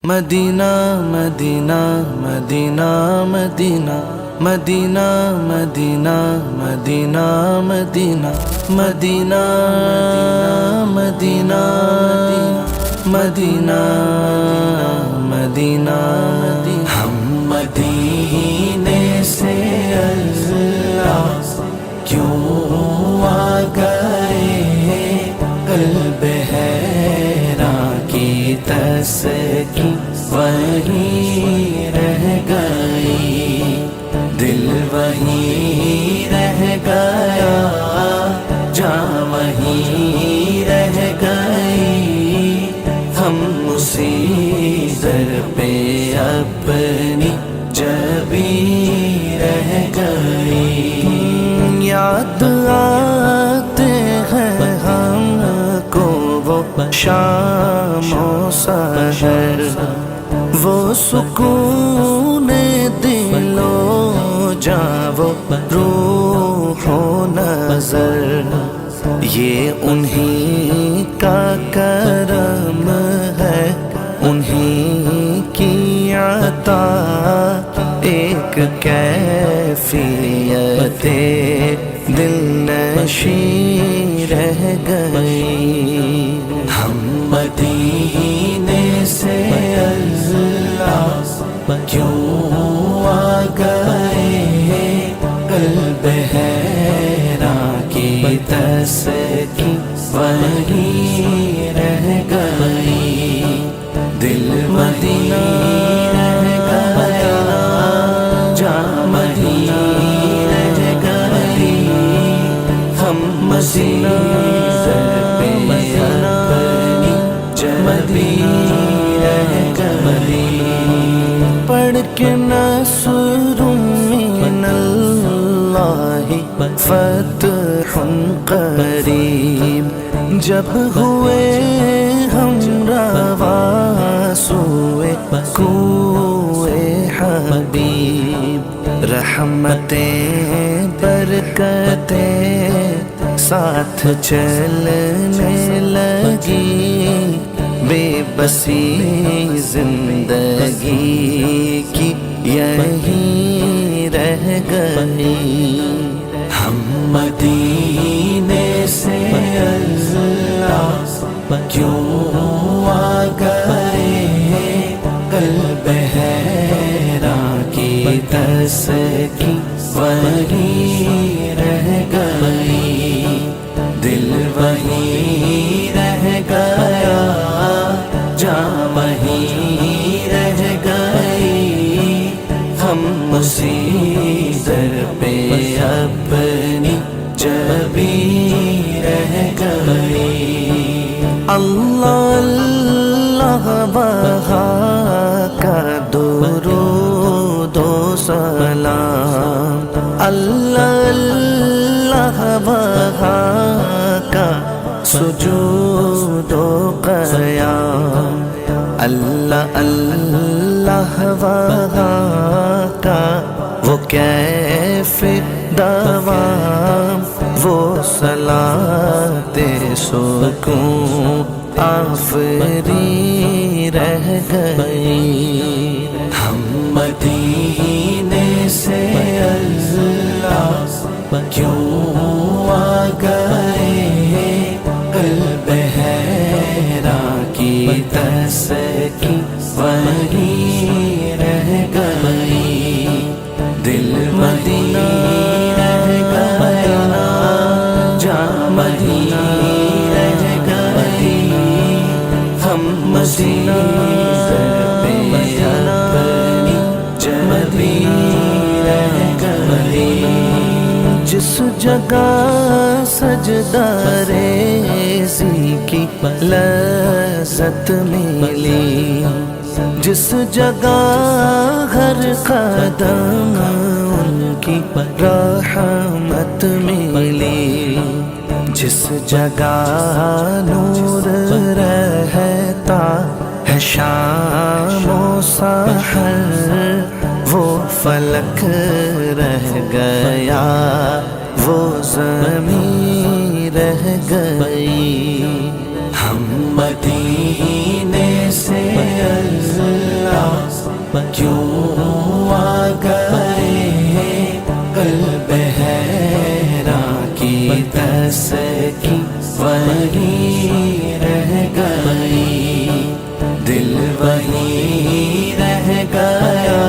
مدینہ مدینہ مدینہ مدینہ مدینہ مدینہ مدینہ مدینہ مدینہ مدینہ مدینہ مدینہ ہم مدینے سے اللہ کیوں آ گئے، قلب حیران کی تسکین وہیں رہ گئی، دل وہیں رہ گیا، جاں وہیں رہ گئی، ہم اسی در پہ اپنی جبیں رہ گئی۔ یاد آتے ہیں ہم کو وہ شام و سحر، وہ سکون دل و جاں، وہ روح و نظر، یہ انہی کا کرم ہے، انہی کی عطا، ایک کیفیت دل نشیں رہ گئی۔ ہم مدینے سے اللہ کیوں آ گئے، قلب حیران کی تسکین وہیں رہ گئی، دل مدینہ رہ گیا، جاں مدینہ رہ گئی، ہم مدینہ پڑھ کے نصر من اللہ فتح قریب، جب ہوئے ہم رواں سوئے کوئے حبیب، رحمتیں برکتیں ساتھ چلنے لگی، بے بسی زندگی کی یہیں رہ گئی۔ ہم مدینے سے اللہ کیوں آ گئے، قلب حیران کی تسکین وہیں رہ گئی، دل وہیں رہ گیا، جاں وہیں رہ گئی، ہم اسی در پہ اپنی جبیں رہ گئی۔ اللہ اللہ وہاں کا درود و سلام، اللہ اللہ وہاں کا سجود و قیام، اللہ اللہ وہاں کا وہ کیف دوام، وہ صلاۃ سکون آفری رہ گئی۔ ہم مدینے سے اللہ کیوں آ گئے، قلب حیران کی تسکین وہیں رہ گئی، دل مدینہ رہ گیا، جاں مدینہ رہ گئی، ہم مدینہ جس جگہ سجدہ ریزی کی لذت ملی، جس جگہ ہر قدم ان کی رحمت ملی، جس جگہ نور رہتا ہے شام و سحر، وہ فلک رہ گیا، وہ زمین رہ گئی۔ ہم مدینے سے کیوں آ گئے قلب حیران کی تسکی وہیں رہ گئی، دل وہیں رہ گیا،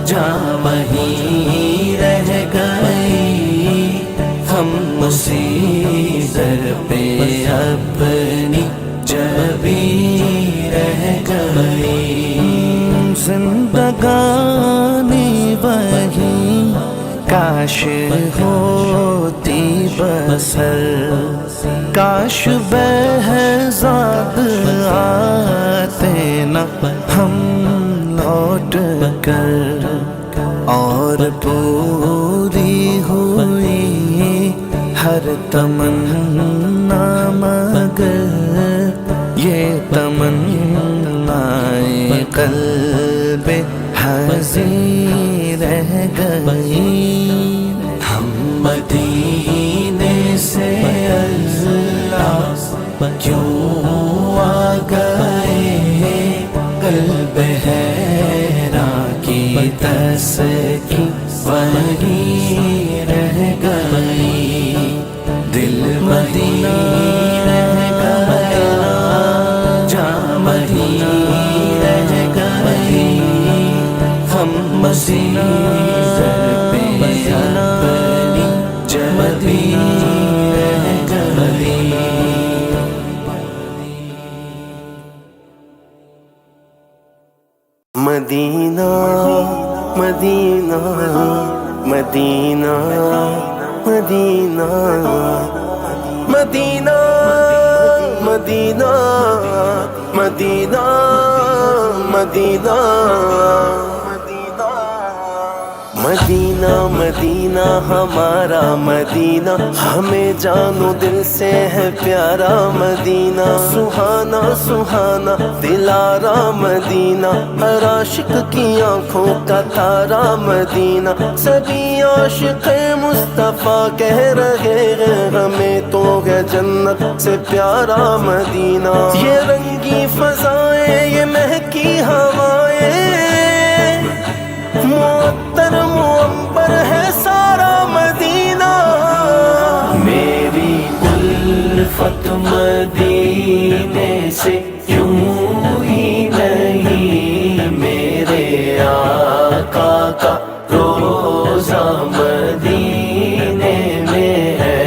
جاں وہیں رہ گئی، ہم اسی در پہ اپنی جبیں رہ گئی، زندگانی وہیں کاش ہوتی بسر، کاش بہزاد آتے نہ ہم لوٹ کر، اور پوری ہوئی ہر تمنا مگر یہ تمنا قلب حزین رہ گئی، ہم مدینے سے اللہ کیوں آ گئے قلب حیران کی تسکی وہیں رہ گئی، دل مدینہ رہ گیا، جاں وہیں رہ گئی، ہم مدینہ پہ اپنی جبیں رہ گئی۔ مدینہ مدینہ مدینہ مدینہ مدینہ مدینہ مدینہ مدینہ مدینہ مدینہ ہمارا مدینہ، ہمیں جانو دل سے ہے پیارا مدینہ، سہانا سہانا دلارا مدینہ، ہر عاشق کی آنکھوں کا تارا مدینہ، سبھی عاشق مصطفیٰ کہہ رہے ہیں ہمیں تو ہے جنت سے پیارا مدینہ، یہ رنگی فضائیں یہ مہکی ہوائیں، معطر معمر ہے سارا مدینہ، میری الفت مدینے سے کیوں ہی نہیں، میرے آقا کا روزہ مدینے میں ہے،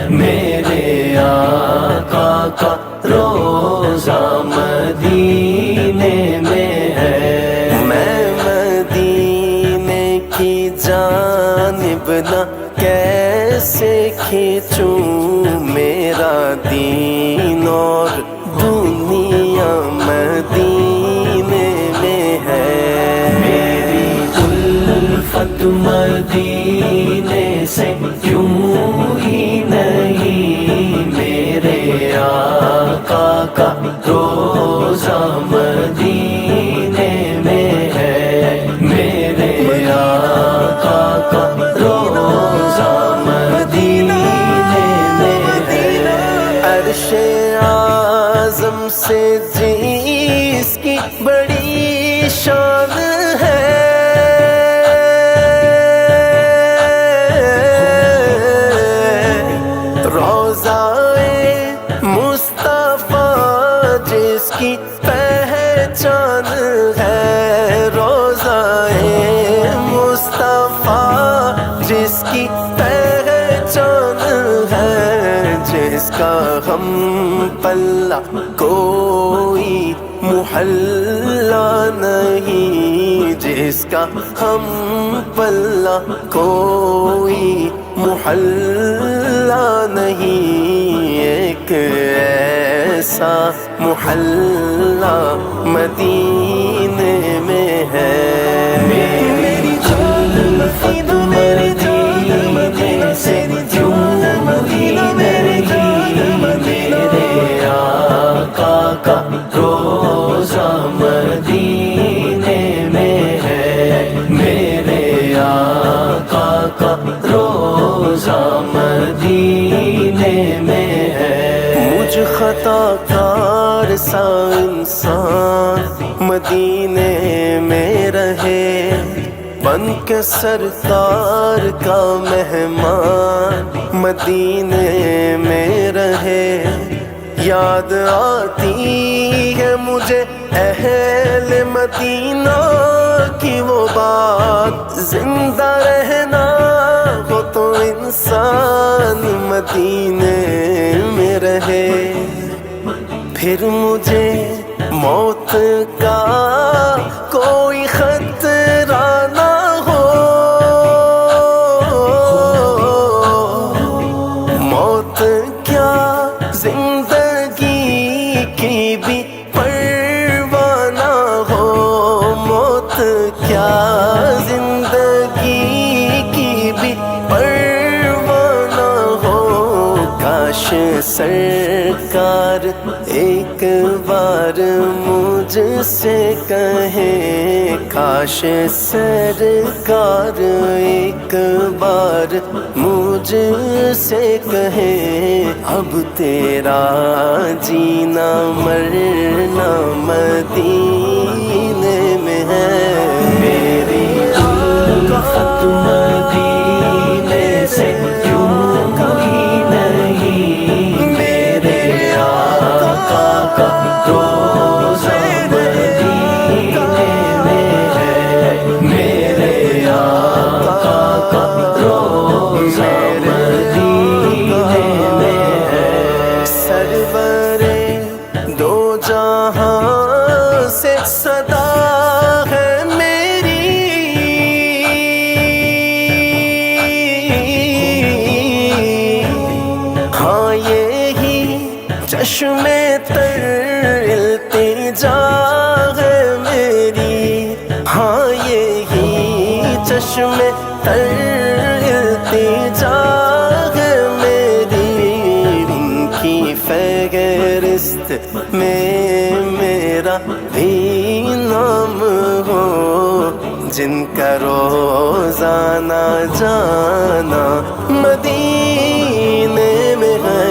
میرے آقا کا روزہ مدینے میں ہے، میں جانب نہ کیسے کھینچوں میرا دین اور دنیا مدینے میں ہے، میری الفت مدینے سے کیوں ہی نہیں، میرے آقا کا روزہ مدینے میں ہے، میرے آقا کا روزہ مدینے میں ہے، عرش اعظم سے جس کی بڑی شان ہے، روضہ مصطفیٰ جس کی پہچان ہے، روضہ مصطفیٰ جس کی پہچان ہے، جس کا ہم پلہ کوئی محلہ نہیں، جس کا ہم پلہ کوئی محلہ نہیں، ایک ایسا محلہ مدینے میں ہے، میری الفت مدینے سے کیوں نہیں، میرے آقا کا روزہ مدینے میں ہے، میرے آقا کا روزہ مدینے میں ہے، مجھ خطا کار سا انسان مدینے میں رہے، بن کے سرکار کا مہمان مدینے میں رہے۔ یاد آتی ہے مجھے اہل مدینہ کی وہ بات، زندہ رہنا ہو تو انسان مدینے میں رہے۔ پھر مجھے موت کا کوئی خطرہ نہ ہو، موت کیا زندگی کی بھی پرواہ نہ ہو، موت کیا زندگی کی بھی پرواہ نہ ہو۔ کاش سرکار ایک بار مجھ سے کہیں، کاش سرکار ایک بار مجھ سے کہیں، اب تیرا جینا مرنا مدینے میں ہے۔ میری الفت مدینے سے کیوں کوئی نہیں، میرے آقا کا روزہ مدینے میں ہے، میرے آقا کا روزہ مدینے میں ہے۔ سرورے دو جہاں سے صدا ہے میری، ہاں یہی چشم تر التجا ہے میری، ہاں یہی چشم تر التجا ہے میری۔ ان کی فہرست میں میرا بھی نام ہو، جن کا روزانہ جانا مدینے میں ہے۔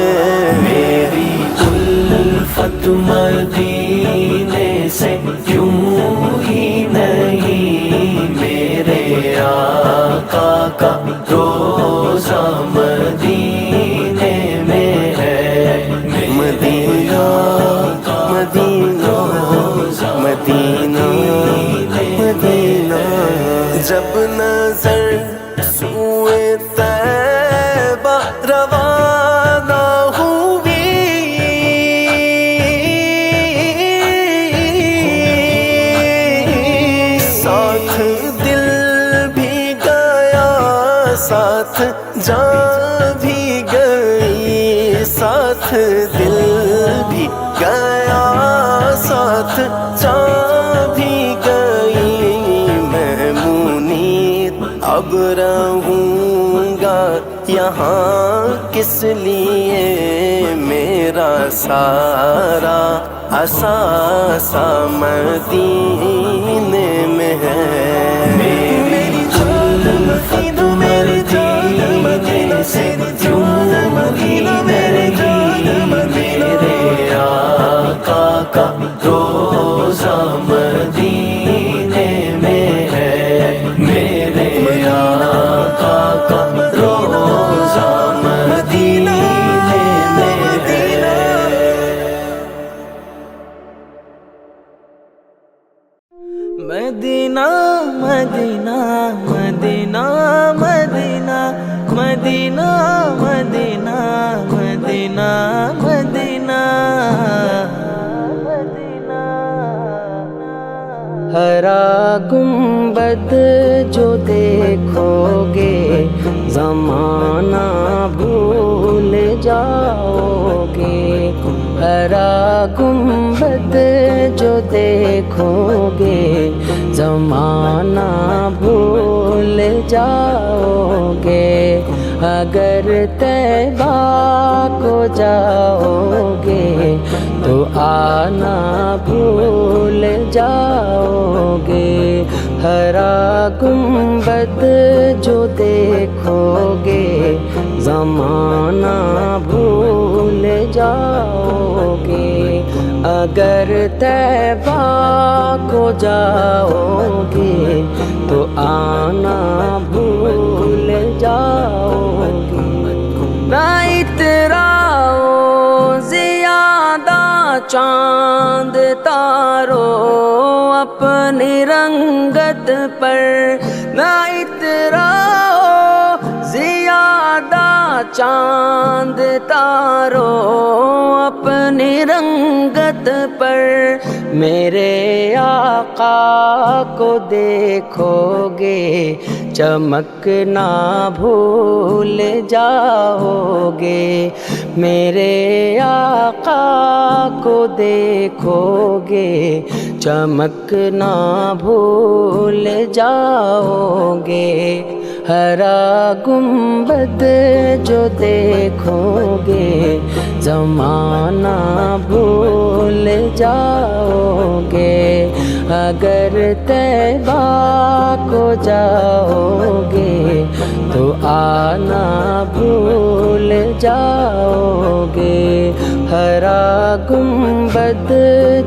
میری الفت مدینے سے کیوں ہی نہیں، میرے آقا کا روزہ مدینے میں ہے، مدینہ مدینہ مدینہ مدینہ۔ جب نظر سوئے طیبہ روانہ ہوئی، ساتھ دل بھی گیا ساتھ جان بھی گئی، ساتھ دل بھی گیا ساتھ جان بھی گئی۔ میں منیر اب رہوں گا یہاں کس لیے، میرا سارا اثاثہ مدینے میں ہے۔ میری الفت مدینے سے کیوں ہی نہیں، میرے آقا کا روزہ مدینے میں ہے، میرے آقا کا روزہ مدینے میں ہے۔ مدینہ مدینہ مدینہ مدینہ مدینہ مدینہ مدینہ مدینہ ہرا گنبد جو دیکھو گے زمانہ بھول جاؤ گے، ہرا گنبد جو دیکھو گے زمانہ بھول جاؤ گے، اگر طیبہ کو جاؤ گے تو آنا بھول جاؤ گے، ہرا گنبد جو دیکھو گے زمانہ بھول جاؤ گے، اگر طیبہ کو جاؤ گے تو آنا بھول جاؤ گے۔ نہ اتراؤ زیادہ چاند تارو اپنی رنگت پر، نہ اتراؤ زیادہ چاند تارو اپنی رنگت پر، میرے آقا کو دیکھو گے چمکنا بھول جاؤ گے، میرے آقا کو دیکھو گے چمکنا بھول جاؤ گے۔ ہرا گنبد جو دیکھو گے زمانہ بھول جاؤ گے، اگر طیبہ کو جاؤ گے تو آنا بھول جاؤ گے۔ ہرا گنبد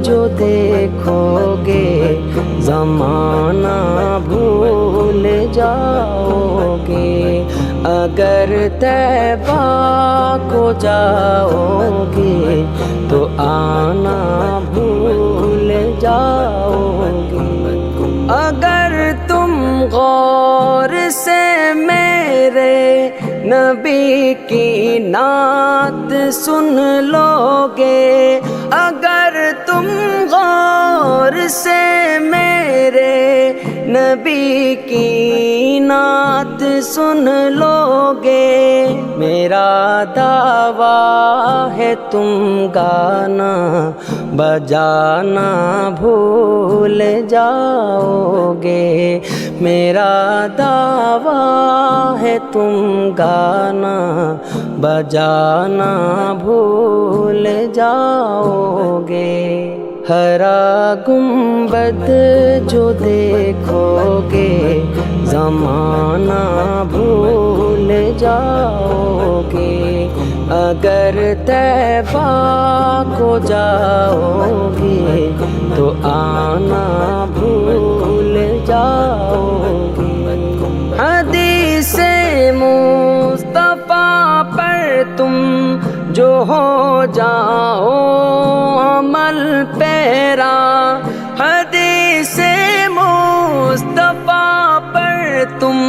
جو دیکھو گے زمانہ بھول جاؤ گے، اگر طیبہ کو جاؤ گے تو آنا بھول جاؤ گے۔ اگر تم غور سے میرے نبی کی نعت سن لو گے، اگر تم غور سے میرے نبی کی نعت سن لو گے، میرا دعویٰ ہے تم گانا بجانا بھول جاؤ گے، میرا دعویٰ ہے تم گانا بجانا بھول جاؤ گے۔ ہرا گنبد جو دیکھو گے زمانہ بھول جاؤ گے، اگر طیبہ کو جاؤ گے تو آنا بھول جاؤ گے۔ حدیث مصطفیٰ پر تم جو ہو جاؤ عمل پیرا، حدیث مصطفیٰ پر تم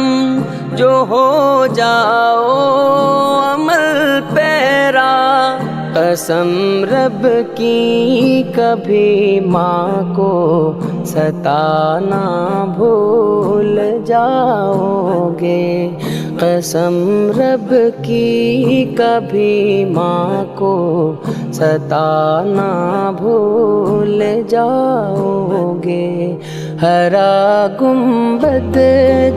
جو ہو جاؤ عمل پیرا، قسم رب کی کبھی ماں کو ستانا بھول جاؤ گے، قسم رب کی کبھی ماں کو ستانا بھول جاؤ گے۔ ہرا گنبد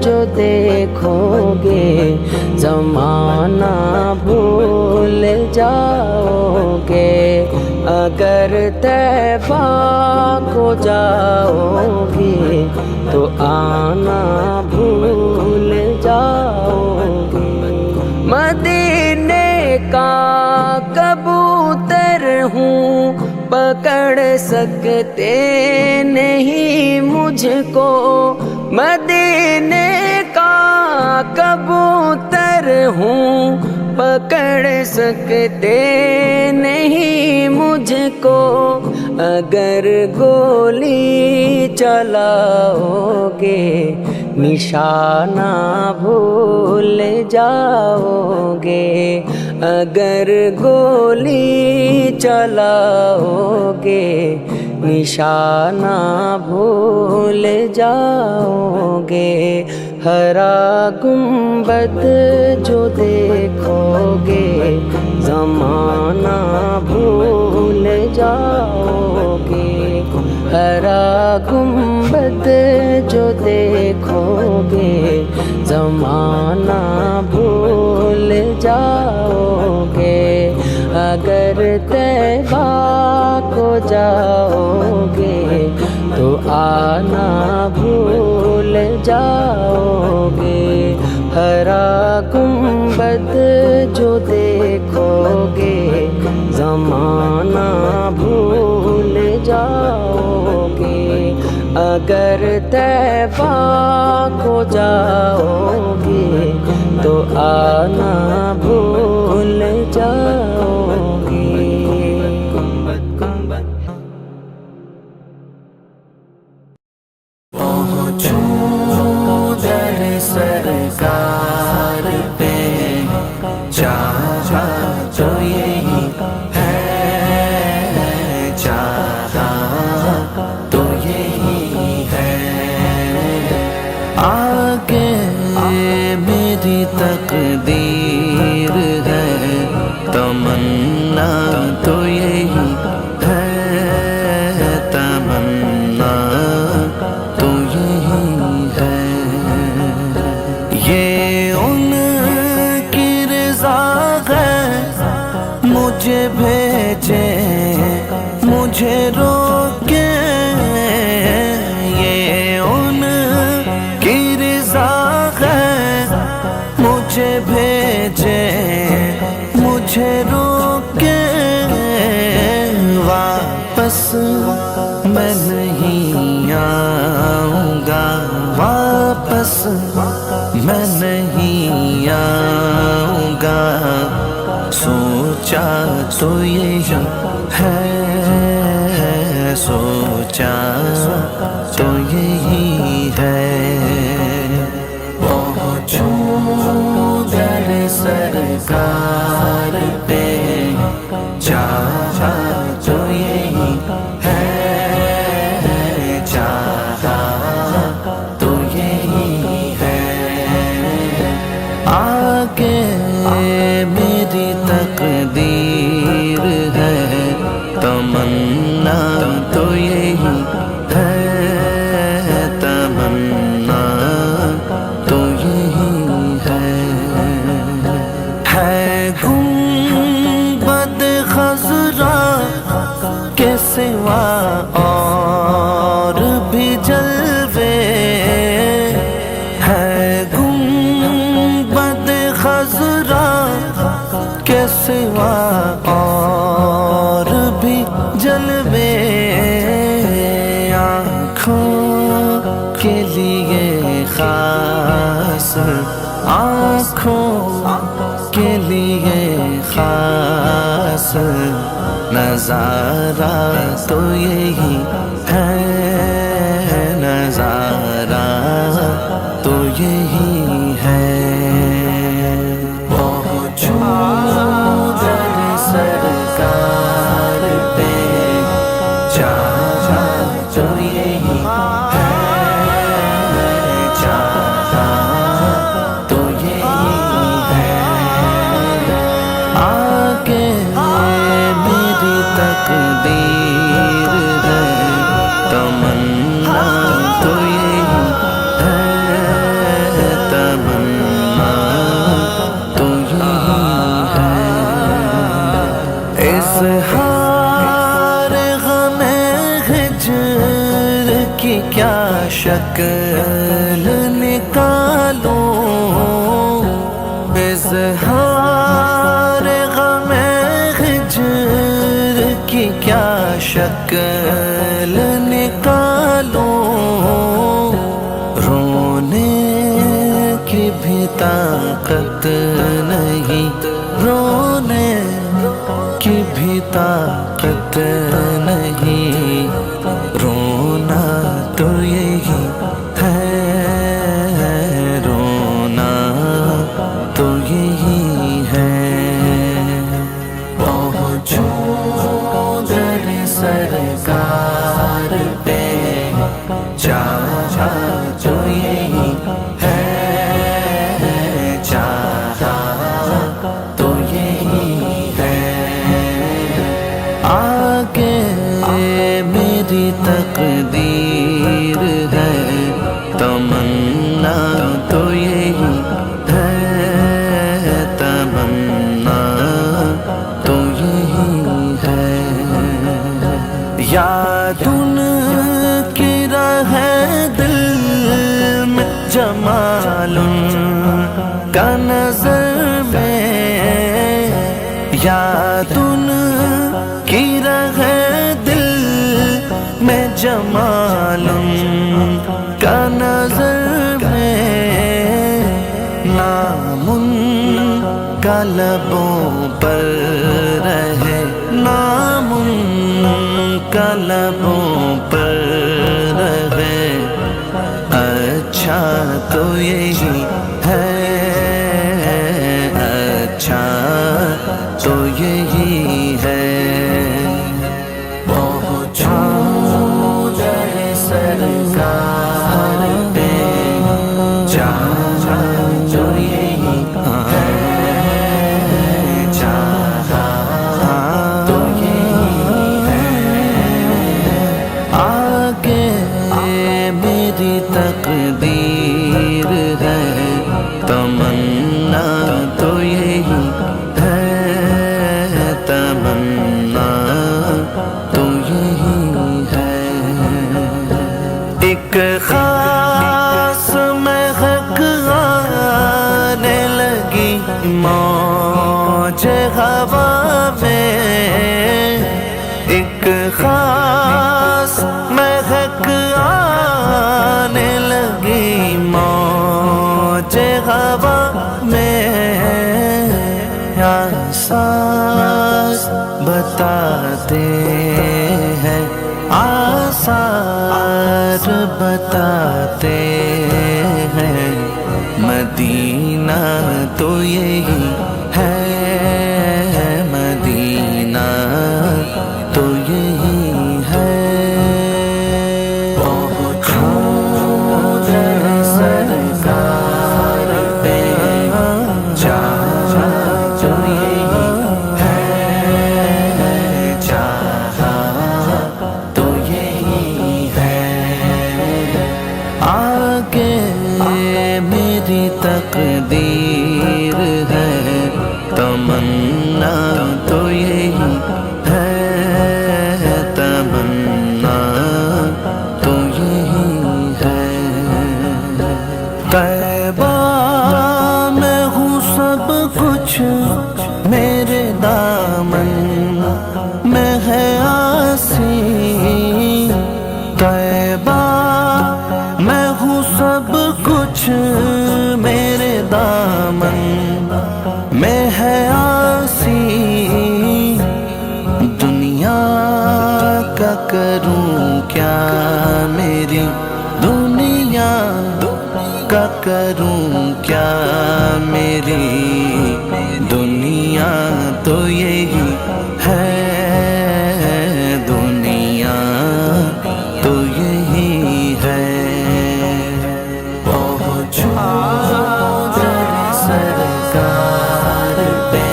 جو دیکھو گے زمانہ بھول جاؤ گے، اگر طیبہ کو جاؤ گے تو آنا بھول جاؤ گے۔ مدینے کا کبوتر ہوں پکڑ سکتے نہیں مجھ کو، مدینے کا کبوتر ہوں پکڑ سکتے نہیں مجھ کو، اگر گولی چلاؤ گے نشانہ بھول جاؤ گے، اگر گولی چلاؤ گے نشانہ بھول جاؤ گے۔ ہرا گنبد جو دیکھو گے زمانہ بھول جاؤ گے، ہرا گنبد جو دیکھو گے زمانہ بھول جاؤ گے، اگر طیبہ کو جاؤ گے تو آنا بھول جاؤ گے۔ ہرا گنبد جو دیکھو گے زمانہ بھول اگر طیبہ کو جاؤ گے تو آنا بھول جاؤ گے۔ پہنچوں در سرکار پہ، چاہا تو یہی ہے، چاہا تو یہی ہے، آگے میری تقدیر ہے، تمنا تو یہی ہے، تمنا تو یہی ہے، یہ ان کی رضا ہے مجھے بھیجے مجھے روکے، یہ ان کی رضا ہے مجھے بھیجے مجھے روکے، واپس میں نہیں آؤں گا، واپس میں نہیں آؤں گا، سوچا تو یہی ہے، سوچا تو یہی ہے، پہنچوں در سرکار پہ، چاہا تو یہی ہے، چاہا تو یہی ہے، آگے میری تقدیر ہے، تمنا تو یہی ہے، تمنا تو یہی ہے گنبد خضرا کے سوا اور بھی جلوے، ہے گنبد خضرا کے سوا اور بھی جلوے، آنکھوں کے لیے خاص، آنکھوں کے لیے خاص، نظارہ تو یہی ہے، نظارہ تو یہی ہے، پہنچوں در سرکار پہ، چاہا تو یہی ہے، چاہا تو یہی ہے، آگے میری تقدیر ہے، تمنا تو یہی ہے، تمنا تو یہی ہے، اظہار غم ہجر کی کیا شکل نکالوں، اظہار غم ہجر کی کیا شکل نکالوں، رونے کی بھی طاقت نہیں، رونے کی بھی طاقت نہیں، رونا تو یہی ہے، رونا تو یہی ہے، پہنچوں در سرکار پہ، چاہا تو یہی ہے، چاہا تو یہی ہے، آگے میری تقدیر ہے، تمنا تو یہی ہے، تمنا تو یہی ہے، یاد ان کی رہے دل میں تو یہی ہے، اچھا تو یہی ہے۔ سرکار پہ چاہا جو یہی ہے، چاہا تو یہی ہے۔ آگے میری تقدیر ہے، تمنا تو یہی ہے، تمنا تو یہی ہے۔ ایک خاص مہک آنے لگی موج ہوا میں، ایک خاص مہک آنے لگی موج ہوا میں، احساس بتاتے ہیں، آثار بتاتے ہیں، مدینہ تو یہی ہے، مدینہ تو یہی ہے۔ سرکار پہ چاہا جو یہی ہے، چاہا تو یہی ہے۔ آگے میری تقدیر ہے، تمنا تو یہی ہے، تمنا تو یہی ہے۔ طیبہ میں ہوں سب کچھ، میرے دامن میں ہے آسی، طیبہ میں ہوں سب کچھ، میرے دامن میں ہے آسی، دنیا کا کروں کیا، میری دنیا کا کروں کیا، میری دنیا تو یہی ہے، دنیا تو یہی ہے۔ سرکار پہ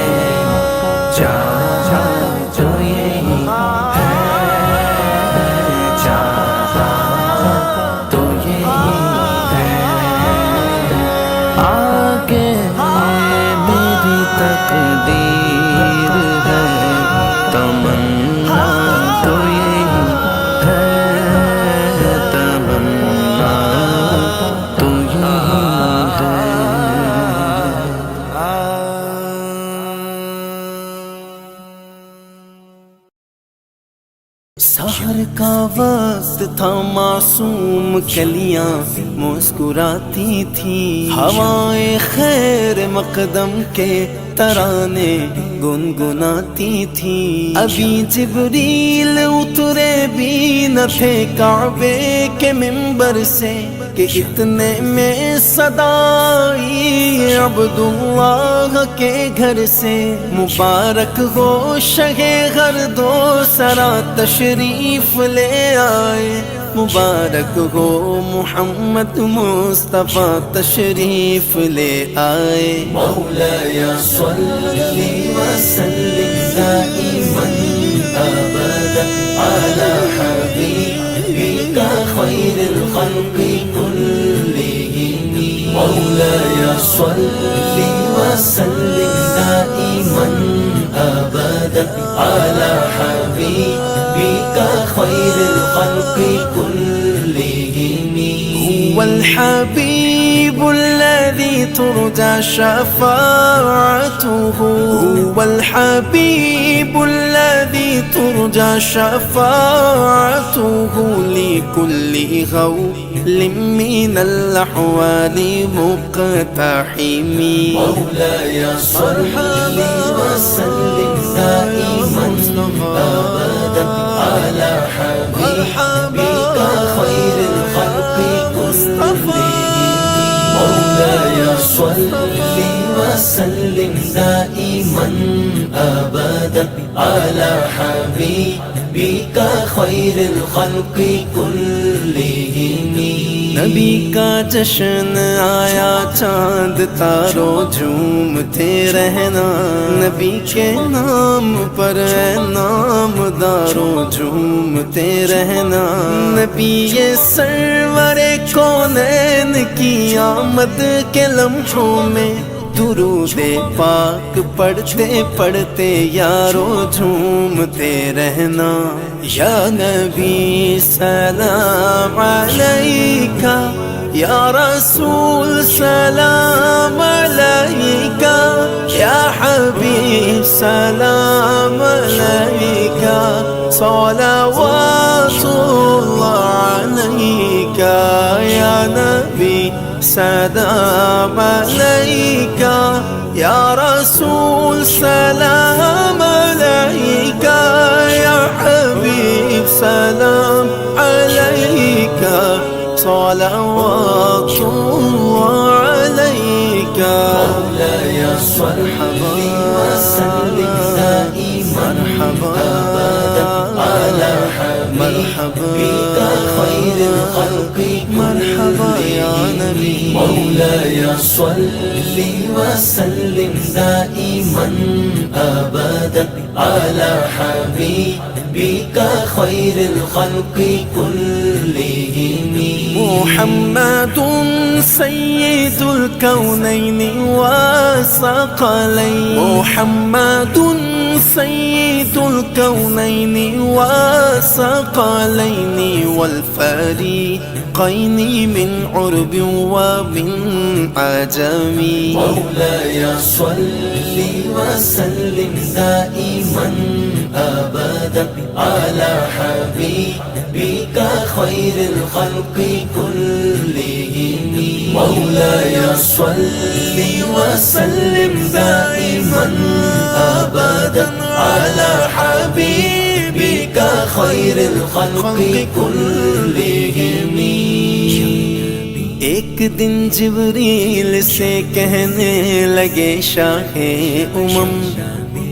چاہا جو یہی ہے، چاہا تو یہی ہے۔ آگے میری تقدیر ہے، تمنا تو یہی ہے، تمنا تو یہی ہے۔ سحر کا وقت تھا، معصوم کلیاں مسکراتی تھی، ہوائیں خیر مقدم کے ترانے گنگناتی تھی، ابھی جبریل اترے بھی نہ تھے کعبے کے منبر سے کہ اتنے میں صدا آئی عبداللہ کے گھر سے، مبارک ہو شہ ہر دو سرا تشریف لے آئے، مبارک ہو محمد مصطفیٰ تشریف لے آئے۔ مولایا صلی وسلم دائما ابدا علی حبیبک خیر الخلق كلهم، مولایا صلی وسلم دائما ابدا علی حبیبک خیر الخلق كلهم، هو الحبيب الذي ترجى شفاعته، هو الحبيب الذي ترجى شفاعته، لكل غول من الأحوال مقتحم، مولاي صل وسلم دائما أبدا على حبيبك خير الخلق كلهم، صل وسلم دائما ابدا على حبيبك خير الخلق كلهم. نبی کا جشن آیا چاند تاروں جھومتے رہنا، نبی کے نام پر اے نامداروں جھومتے رہنا. نبی یہ سرور کونین کی آمد کے لمحوں میں درود پاک پڑھتے پڑھتے یارو جھومتے رہنا. یا نبی سلام علیکہ، یا رسول سلام علیکہ، یا حبیب سلام علیکہ، صلوات اللہ علیکہ. یا نبی سلام علیکہ، یا رسول سلام علیکہ، یا حبیب سلام علیکہ، صلوات اللہ علیکہ. مولاي صل وسلم دائما ابدا على حبيبك خير الخلق مرحبا يا نبي. مولاي صل وسلم دائما ابدا على حبيبك خير الخلق كلهم. محمد سيد الكونين والثقلين، محمد سيد الكونين والثقلين والفريقين من عرب ومن عجم. مولاي صل وسلم دائما ابدا على حبيبك خير الخلق كلهم. مولاي صل وسلم دائما ابدا على حبيبك خير الخلق كلهم. ایک دن جبریل سے کہنے لگے شاہ امم،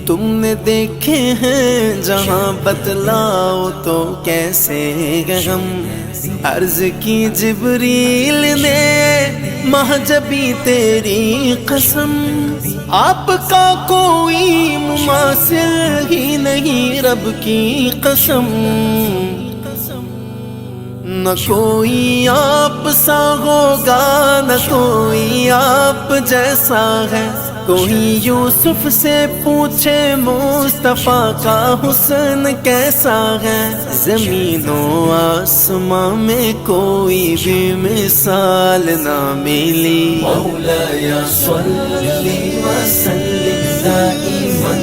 تم نے دیکھے ہیں جہاں بتلاؤ تو کیسے غم. عرض کی جبریل نے مہجبی تیری قسم، آپ کا کوئی مماثل ہی نہیں رب کی قسم. نہ کوئی آپ سا ہوگا نہ کوئی آپ جیسا ہے. کوئی یوسف سے پوچھے مصطفیٰ کا حسن کیسا ہے. زمین و آسماں میں کوئی بھی مثال نہ ملی. مولاي صل وسلم دائما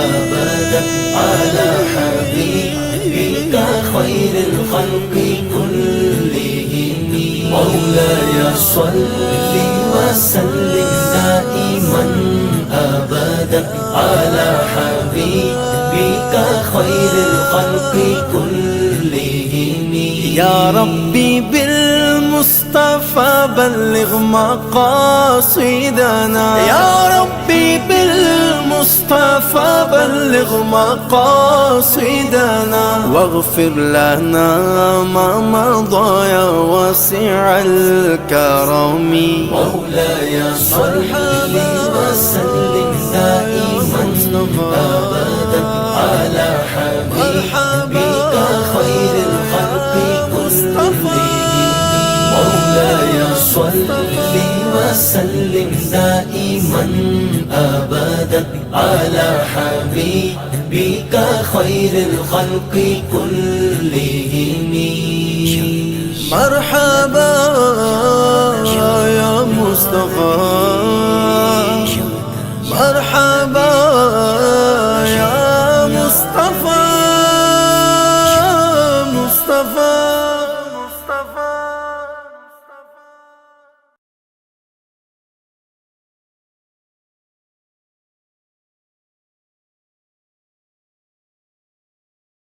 ابدا على حبيبك خير الخلق كلهم. مولاي صل وسلم دائما ابدا على حبيبك خير الخلق كلهم. يا ربي بالمصطفى بلغ مقاصدنا، يا ربي بالمصطفى بلغ مقاصدنا، واغفر لنا ما مضى يا واسع الكرم. مولاي صل وسلم دائما ابدا على حبيبك خير الخلق كلهم. مولاي صل وسلم دائما ابدا على حبيبك خير الخلق كلهم. مرحبا يا مصطفى